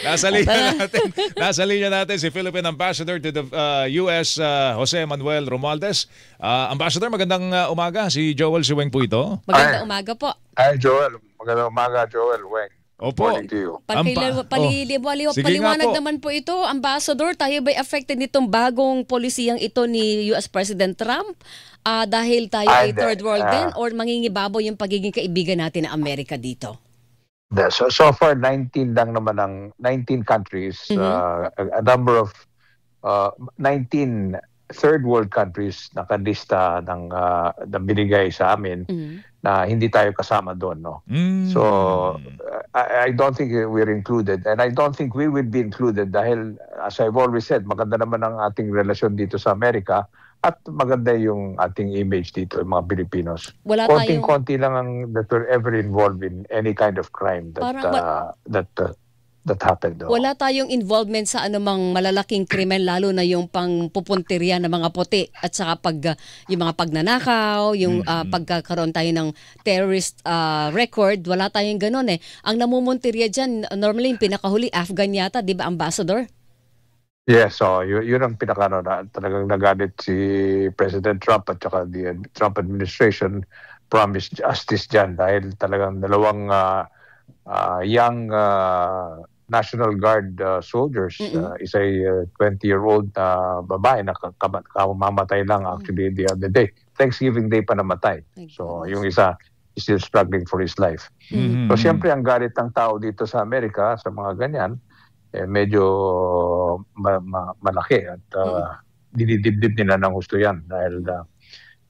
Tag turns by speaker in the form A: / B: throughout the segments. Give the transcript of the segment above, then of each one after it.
A: Nasa linya natin si Philippine Ambassador to the US, Jose Manuel Romualdez. Ambassador, magandang umaga. Si Joel Siweng po ito.
B: Magandang umaga po.
C: Hi, Joel. Magandang umaga, Joel Weng.
A: Opo.
C: Morning to you.
B: Paliwanag naman po ito, Ambassador, tayo ba'y affected nitong bagong polisiyang ito ni US President Trump? Dahil tayo ay third world din, or mangingibabaw yung pagiging kaibigan natin ng Amerika dito?
C: So far, 19 lang naman ang 19 countries, a number of 19 third world countries nakalista ng binigay sa amin na hindi tayo kasama doon, no. So I don't think we're included, and I don't think we will be included dahil, as I've always said, maganda naman ang ating relasyon dito sa Amerika at maganda yung ating image dito, yung mga Pilipinos. Konting-konti lang ang that we're ever involved in any kind of crime that happened.
B: Wala tayong involvement sa anumang malalaking krimen, lalo na yung pangpupunteriya ng mga puti at saka yung mga pagnanakaw, yung pagkakaroon tayo ng terrorist record. Wala tayong ganun eh. Ang namumunteriya dyan, normally yung pinakahuli, Afghan yata, di ba, Ambassador?
C: Yes, so yun ang talagang nagalit si President Trump at saka the Trump administration promised justice dyan dahil talagang dalawang young National Guard soldiers. Isa ay 20-year-old babae na kamamatay lang actually the other day. Thanksgiving Day pa namatay. So yung isa is still struggling for his life. So siyempre ang galit ng tao dito sa Amerika sa mga ganyan, medyo malaki at dinidibdib nila ng gusto yan dahil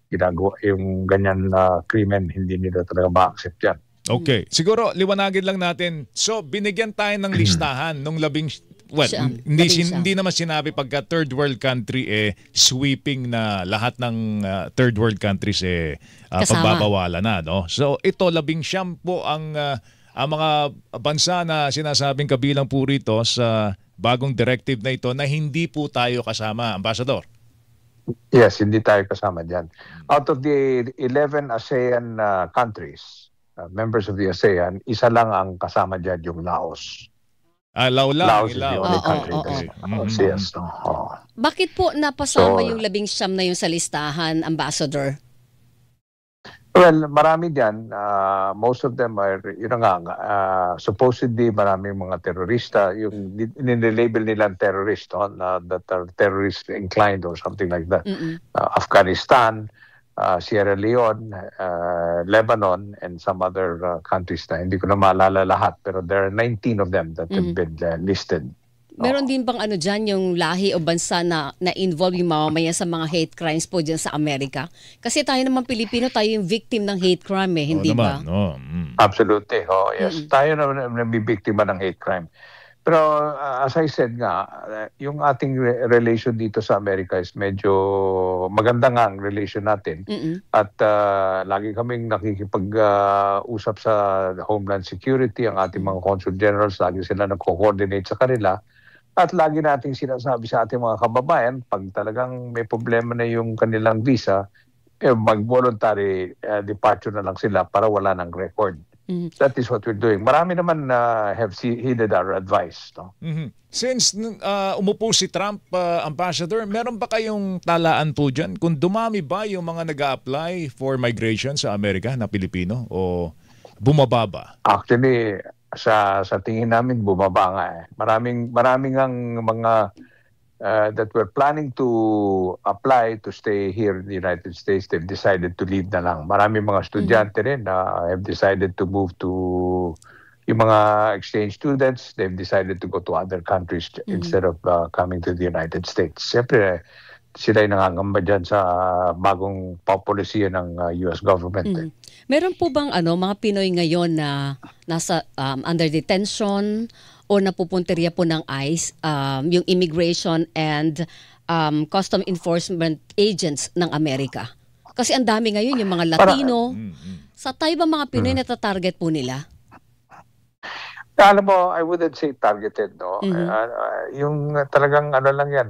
C: ginagawa yung ganyan na krimen, hindi nila talaga ma-accept yan.
A: Okay. Siguro, liwanagin lang natin. So, binigyan tayo ng listahan nung hindi naman sinabi pagka third world country sweeping na lahat ng third world countries pagbabawalan na, no? So, ito 19 po ang mga bansa na sinasabing kabilang po rito sa bagong directive na ito na hindi po tayo kasama, Ambassador.
C: Yes, hindi tayo kasama dyan. Out of the 11 ASEAN countries, members of the ASEAN, isa lang ang kasama dyan, yung Laos.
A: Laos
C: is the only country. Yes.
B: Bakit po napasama yung 19 na yung sa listahan, Ambassador?
C: Well, marami dyan. Most of them are, supposedly maraming mga terorista. Yung nilabel nilang terrorist, that are terrorist inclined or something like that. Afghanistan, Sierra Leone, Lebanon, and some other countries na hindi ko na maalala lahat. Pero there are 19 of them that have been listed.
B: Meron din bang dyan yung lahi o bansa na involve yung mamamayan sa mga hate crimes po dyan sa Amerika? Kasi tayo naman Pilipino, tayo yung victim ng hate crime hindi ba?
C: Absolutely. Yes. Tayo naman nabibiktima ng hate crime. Pero as I said nga, yung ating relation dito sa Amerika is medyo maganda nga ang relation natin. At lagi kaming nakikipag-usap sa Homeland Security, ang ating mga consul generals, lagi sila nagko-coordinate sa kanila. At lagi nating sinasabi sa ating mga kababayan, pag talagang may problema na yung kanilang visa, mag-voluntary departure na lang sila para wala ng record. That is what we're doing. Marami naman have heeded our advice. No?
A: Since umupo si Trump, Ambassador, meron ba kayong talaan po dyan? Kung dumami ba yung mga nag-a-apply for migration sa Amerika na Pilipino o bumaba ba?
C: Actually, sa tingin namin bumaba nga Maraming ang mga that were planning to apply to stay here in the United States, they've decided to leave na lang. Maraming mga estudyante rin na have decided to move to yung mga exchange students, they've decided to go to other countries instead of coming to the United States. Siyempre, sila yung nangangamba dyan sa bagong policy ng US government.
B: Meron po bang mga Pinoy ngayon na nasa under detention o napupunteriya po ng ICE, yung Immigration and Custom Enforcement Agents ng Amerika? Kasi ang dami ngayon yung mga Latino. Sa tayo ba mga Pinoy natatarget po nila?
C: Alam mo, I wouldn't say targeted, no? Yung talagang lang yan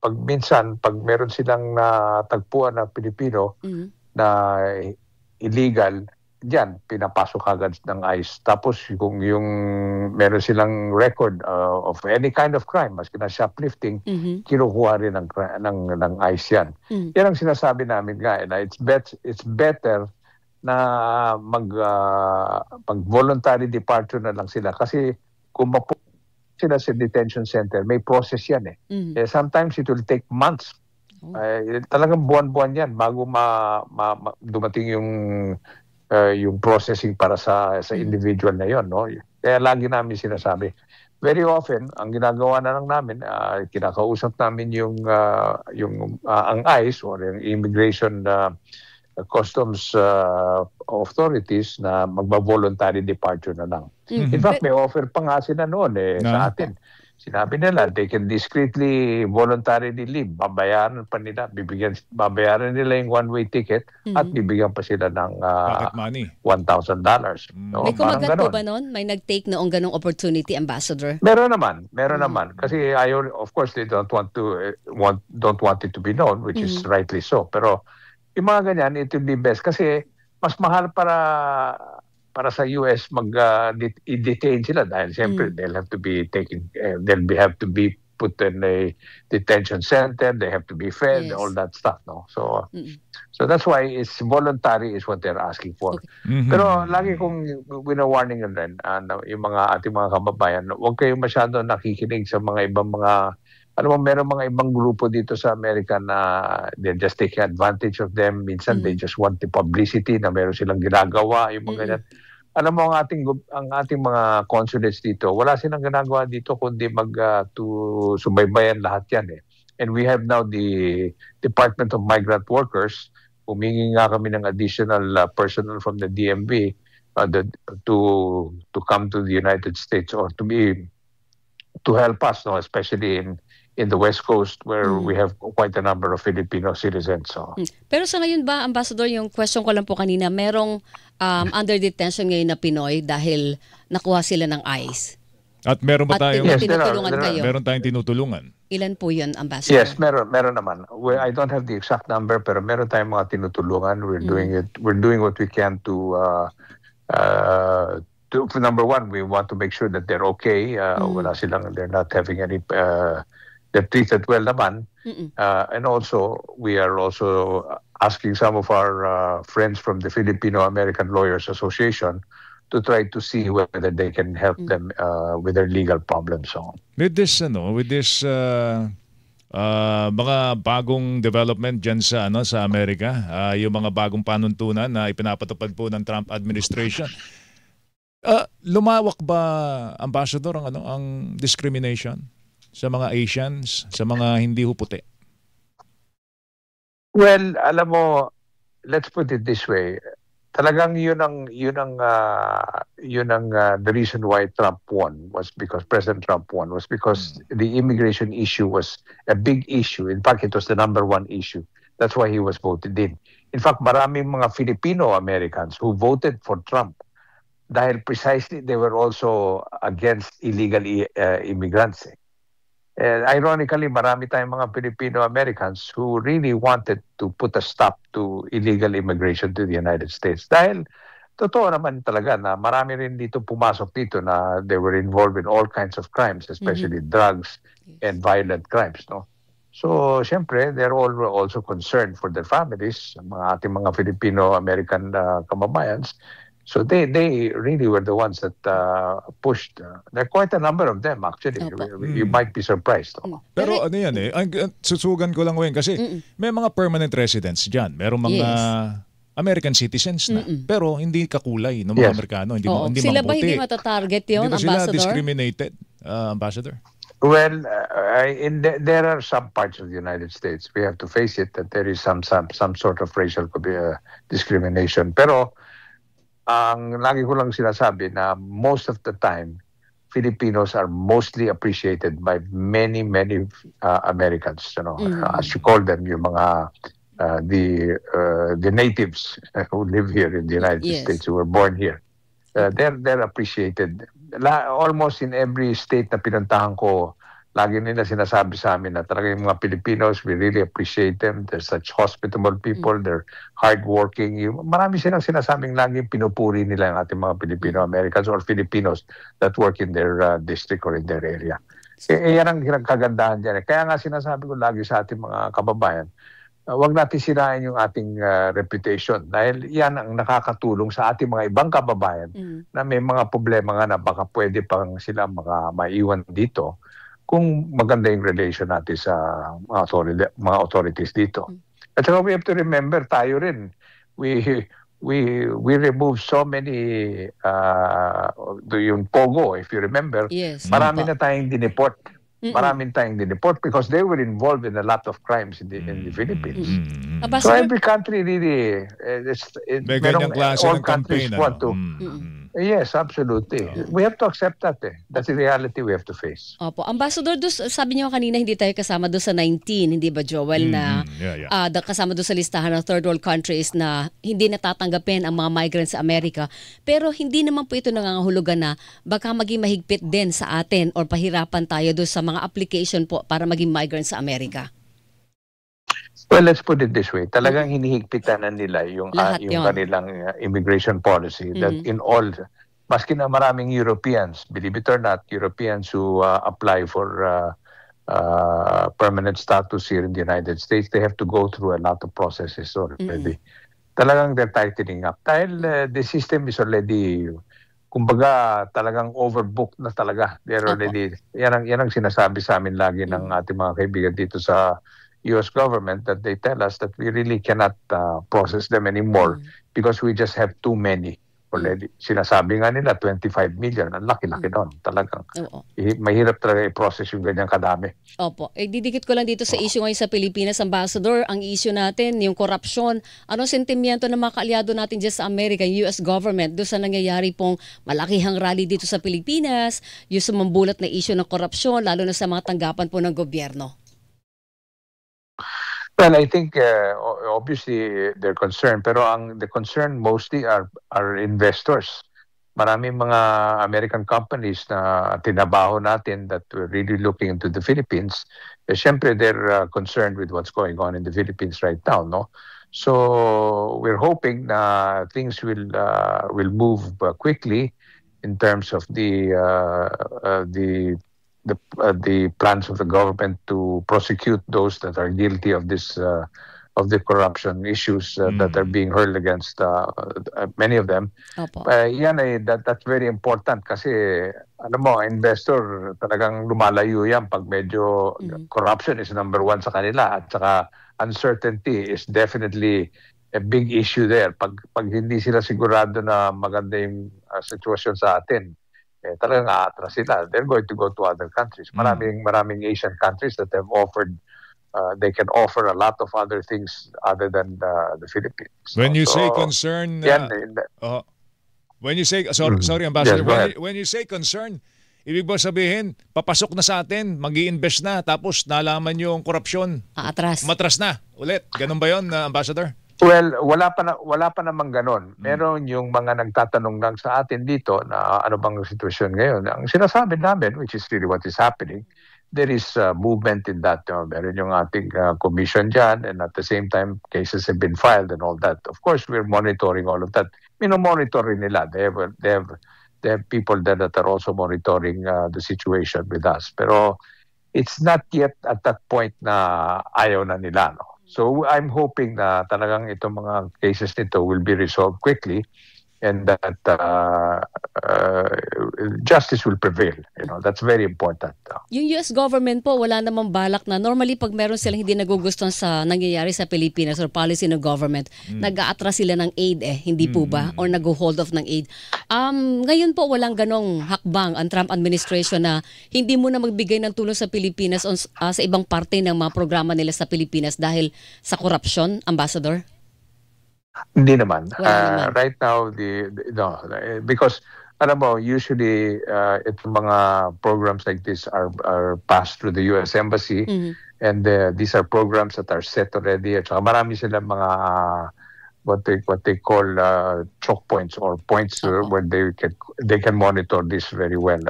C: pag meron silang natagpuan na Pilipino na illegal, diyan pinapasok agad ng ICE. Tapos kung yung meron silang record of any kind of crime, maski na shoplifting, kinukuha rin ng ICE yan. Yan ang sinasabi namin nga, na it's better na mag voluntary departure na lang sila, kasi kung sila sa detention center, may process yan eh. Sometimes it will take months. Talagang buwan-buwan yan bago dumating yung processing para sa individual na yon, no? Kaya lagi namin sinasabi, very often ang ginagawa na lang namin, kinakausap namin ang ICE or yung immigration customs authorities na magba-voluntary departure na lang. In fact, may offer pa nga sila noon sa atin. Sinabi nila, they can discreetly, voluntarily leave. Babayaran nila yung one-way ticket at bibigyan pa sila ng $1,000. No?
B: May kumagat po ba noon? May nag-take noong ganong opportunity, Ambassador?
C: Meron naman. Kasi of course, they don't want it to be known, which is rightly so. Pero yung mga ganyan, it will be best. Kasi mas mahal para sa US i-detain sila dahil siyempre they'll have to be put in a detention center, they have to be fed, all that stuff, no? So that's why it's voluntary is what they're asking for. Okay. Pero lagi kong wina-warning rin yung ating mga kababayan, huwag kayong masyado nakikinig sa mga ibang meron mga ibang grupo dito sa Amerika na they're just taking advantage of them. Minsan they just want the publicity na meron silang ginagawa, yung mga ganyan. Alam mo, ang ating mga consulates dito, wala silang ginagawa dito kundi subaybayan lahat yan eh. And we have now the Department of Migrant Workers. Humingi nga kami ng additional personnel from the DMV to come to the United States or to help us, no, especially in the West Coast where we have quite a number of Filipino citizens. So.
B: Pero sa ngayon ba, Ambassador, yung question ko lang po kanina, merong under detention ngayon na Pinoy dahil nakuha sila ng ICE?
A: At meron ba tayong
B: tinutulungan kayo?
A: Meron tayong tinutulungan?
B: Ilan po yun, Ambassador?
C: Yes, meron naman. I don't have the exact number, pero meron tayong mga tinutulungan. We're doing what we can to number one, we want to make sure that they're okay. They're not having any they're treated well naman. And also, we are also asking some of our friends from the Filipino-American Lawyers Association to try to see whether they can help them with their legal problems. So.
A: With this mga bagong development dyan sa Amerika, yung mga bagong panuntunan na ipinapatupad po ng Trump administration, lumawak ba, Ambassador, ang discrimination sa mga Asians, sa mga hindi puti?
C: Well, alam mo, let's put it this way. Talagang yun ang the reason why Trump won was because President Trump won was because the immigration issue was a big issue. In fact, it was the number one issue. That's why he was voted in. In fact, maraming mga Filipino-Americans who voted for Trump dahil precisely they were also against illegal immigrants. And ironically, marami tayong mga Filipino-Americans who really wanted to put a stop to illegal immigration to the United States. Dahil totoo naman talaga na marami rin dito pumasok dito na they were involved in all kinds of crimes, especially drugs and violent crimes, no? So, syempre, they're all also concerned for their families, ating mga Filipino-American kababayans. So they really were the ones that pushed. There are quite a number of them actually. You might be surprised.
A: Pero yan susugan ko lang ngayon kasi may mga permanent residents dyan. Merong mga American citizens na. Pero hindi kakulay ng mga Amerikano. Hindi
B: sila
A: mabuti.
B: ba hindi matatarget yun, Ambassador?
A: Hindi sila discriminated, Ambassador?
C: Well, there are some parts of the United States. We have to face it that there is some sort of racial discrimination. Pero ang lagi ko lang sinasabi na most of the time, Filipinos are mostly appreciated by many Americans. You know, as you call them, yung mga the natives who live here in the United States, who were born here. They're appreciated. Almost in every state na pinuntahan ko lagi nila sinasabi sa amin na talaga yung mga Filipinos, we really appreciate them. They're such hospitable people. They're hardworking. Marami silang sinasabing lagi pinupuri nila yung ating mga Filipino-Americans or Filipinos that work in their district or in their area. Yan ang kagandahan dyan. Kaya nga sinasabi ko lagi sa ating mga kababayan, huwag natin sirain yung ating reputation dahil yan ang nakakatulong sa ating mga ibang kababayan na may mga problema nga na baka pwede pang sila maiwan dito kung maganda yung relation natin sa mga authorities dito. At saka we have to remember, tayo rin, we remove so many, yung Pogo, if you remember, marami na tayong dineport. Maraming tayong dineport because they were involved in a lot of crimes in the Philippines. So every country really,
A: may ganyang klase ng campaign.
C: Yes, absolutely. We have to accept that. That's the reality we have to face.
B: Opo. Ambassador, sabi niyo kanina hindi tayo kasama doon sa 19, hindi ba Joel, na kasama doon sa listahan ng third world countries na hindi natatanggapin ang mga migrants sa Amerika. Pero hindi naman po ito nangangahulugan na baka maging mahigpit din sa atin or pahirapan tayo doon sa mga application po para maging migrants sa Amerika.
C: Well, let's put it this way. Talagang hinihigpitan na nila yung kanilang immigration policy that in all, maski na maraming Europeans, believe it or not, Europeans who apply for permanent status here in the United States, they have to go through a lot of processes already. Talagang they're tightening up. Dahil the system is already, kumbaga, talagang overbooked na talaga. They're already, yan ang sinasabi sa amin lagi ng ating mga kaibigan dito sa US government, that they tell us that we really cannot process them anymore because we just have too many already. Sinasabi nga nila 25 million. Ang laki-laki doon. Talagang mahirap talaga i-process yung ganyang kadami.
B: Opo. Didikit ko lang dito sa issue ngayon sa Pilipinas, Ambassador. Ang issue natin, yung korupsyon. Anong sentimiento ng mga kaalyado natin dyan sa Amerika, yung US government, doon sa nangyayari pong malakihang rally dito sa Pilipinas, yung sumambulat na issue ng korupsyon, lalo na sa mga tanggapan po ng gobyerno?
C: Well, I think obviously they're concerned, pero the concern mostly are investors. Maraming mga American companies na tinabaho natin that were really looking into the Philippines. Siyempre, they're concerned with what's going on in the Philippines right now, no? So we're hoping na things will move quickly in terms of the plans of the government to prosecute those that are guilty of this of the corruption issues that are being hurled against many of them. That's very important kasi alam mo, investor talagang lumalayo yan pag medyo corruption is number one sa kanila at saka uncertainty is definitely a big issue there. Pag hindi sila sigurado na maganda yung sitwasyon sa atin, talagang aatras sila. They're going to go to other countries. Maraming Asian countries that have offered, they can offer a lot of other things other than the Philippines.
A: When you say concern, when you say, sorry Ambassador, when you say concern, ibig ba sabihin, papasok na sa atin, mag-i-invest na, tapos nalaman yung korupsyon. Matras na ulit. Ganun ba yun, Ambassador?
C: Well, wala pa namang ganon. Meron yung mga nagtatanong lang sa atin dito na ano bang sitwasyon ngayon. Ang sinasabi namin, which is really what is happening, there is movement in that. Meron yung ating commission dyan, and at the same time, cases have been filed and all that. Of course, we're monitoring all of that. Monitor nila. They have people there that are also monitoring the situation with us. Pero it's not yet at that point na ayaw na nila, no? So I'm hoping na talagang itong mga cases nito will be resolved quickly and that justice will prevail. That's very important.
B: Yung US government po, wala namang balak na normally pag meron silang hindi nagugustuhan sa nangyayari sa Pilipinas or policy ng government, nag-aatras sila ng aid hindi po ba? Or nag-hold off ng aid. Ngayon po walang ganong hakbang ang Trump administration na hindi muna magbigay ng tulong sa Pilipinas sa ibang parte ng mga programa nila sa Pilipinas dahil sa korupsyon, Ambassador?
C: Hindi naman. Right now, because alam mo, usually itong mga programs like this are passed through the US Embassy and these are programs that are set already at saka marami silang mga what they call choke points, or points where they can monitor this very well.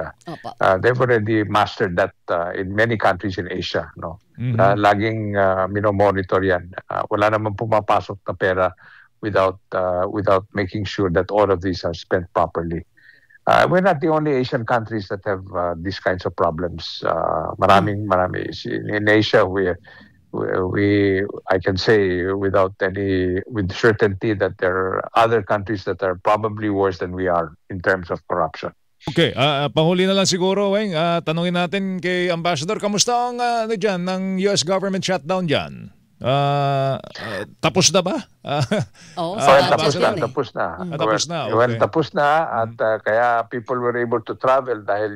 C: They've already mastered that in many countries in Asia. No, laging monitor yan. Wala naman pumapasok na pera without making sure that all of these are spent properly. We're not the only Asian countries that have these kinds of problems. Marami. In Asia, I can say with certainty that there are other countries that are probably worse than we are in terms of corruption.
A: Okay, panghuli na lang siguro, Weng. Tanungin natin kay Ambassador, kamusta ang ng US government shutdown dyan? Tapos na ba?
C: Tapos na.
A: Tapos na, okay.
C: Well, tapos na at kaya people were able to travel dahil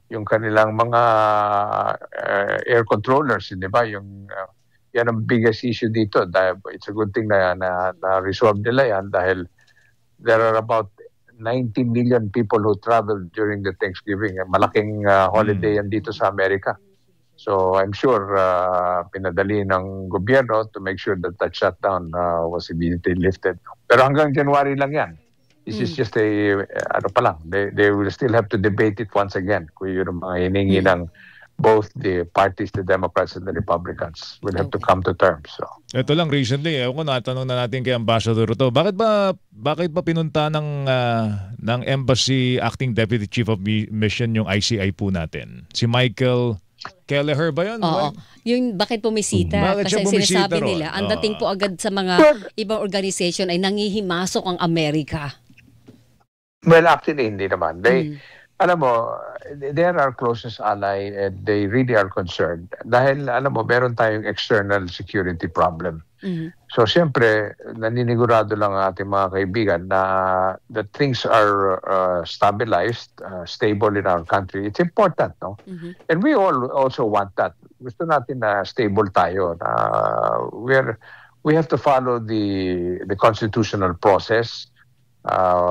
C: yung kanilang mga air controllers, di ba? Yan ang biggest issue dito. Dahil it's a good thing na resolve nila yan dahil there are about 90 million people who traveled during the Thanksgiving. Malaking holiday yan dito sa Amerika. So I'm sure pinadali ng gobyerno to make sure that shutdown was immediately lifted. Pero hanggang January lang yan. This is just they will still have to debate it once again. Kung yung mga hiningi ng both the parties, the Democrats and the Republicans, will have to come to terms. So.
A: Ito lang recently, natanong na natin kay Ambassador to, bakit ba pinunta ng Embassy Acting Deputy Chief of Mission yung ICI po natin? Si Michael Kelleher ba yun?
B: Oo. Yung bakit pumisita? Kasi sinasabi nila, ang dating po agad sa mga ibang organization ay nangihimasok ang Amerika.
C: Well, actually, hindi naman. Alam mo, they are our closest ally and they really are concerned. Dahil, alam mo, meron tayong external security problem. So, siyempre, naninigurado lang ang ating mga kaibigan na that things are stabilized, stable in our country. It's important, no? And we all also want that. Gusto natin na stable tayo. We have to follow the constitutional process.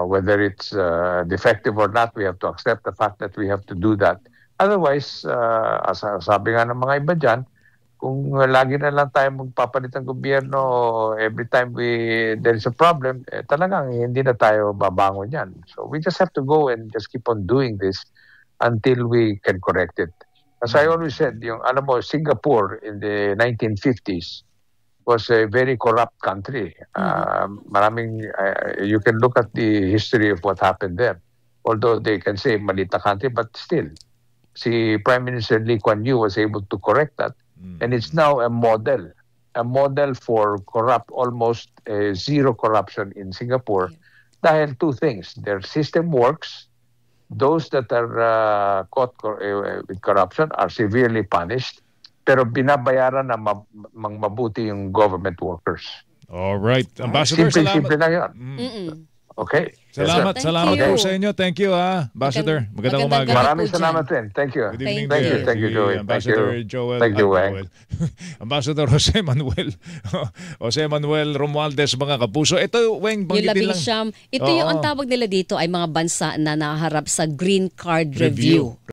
C: Whether it's defective or not, we have to accept the fact that we have to do that. Otherwise, sabi nga ng mga iba dyan, kung lagi na lang tayo magpapalit ng gobyerno every time there is a problem, talagang hindi na tayo babangon yan. So we just have to go and just keep on doing this until we can correct it. As I always said, alam mo, Singapore in the 1950s was a very corrupt country. You can look at the history of what happened there. Although they can say malita country, but still, si Prime Minister Lee Kuan Yew was able to correct that. And it's now a model for almost zero corruption in Singapore. Dahil two things, their system works. Those that are caught with corruption are severely punished. Pero binabayaran na mabuti yung government workers.
A: All right. Ambassador,
C: simple lang yan. Okay.
A: Salamat po sa inyo. Thank you, Ambassador. Magandang umaga.
C: Maraming salamat din. Thank you.
A: Good evening.
C: Thank you, Joey.
A: Ambassador Joel.
C: Thank you, Weng.
A: Ambassador Jose Manuel Romualdez, mga kapuso. Ito, Weng, banggitin lang.
B: Ito yung ang tawag nila dito ay mga bansa na naharap sa Green Card Review.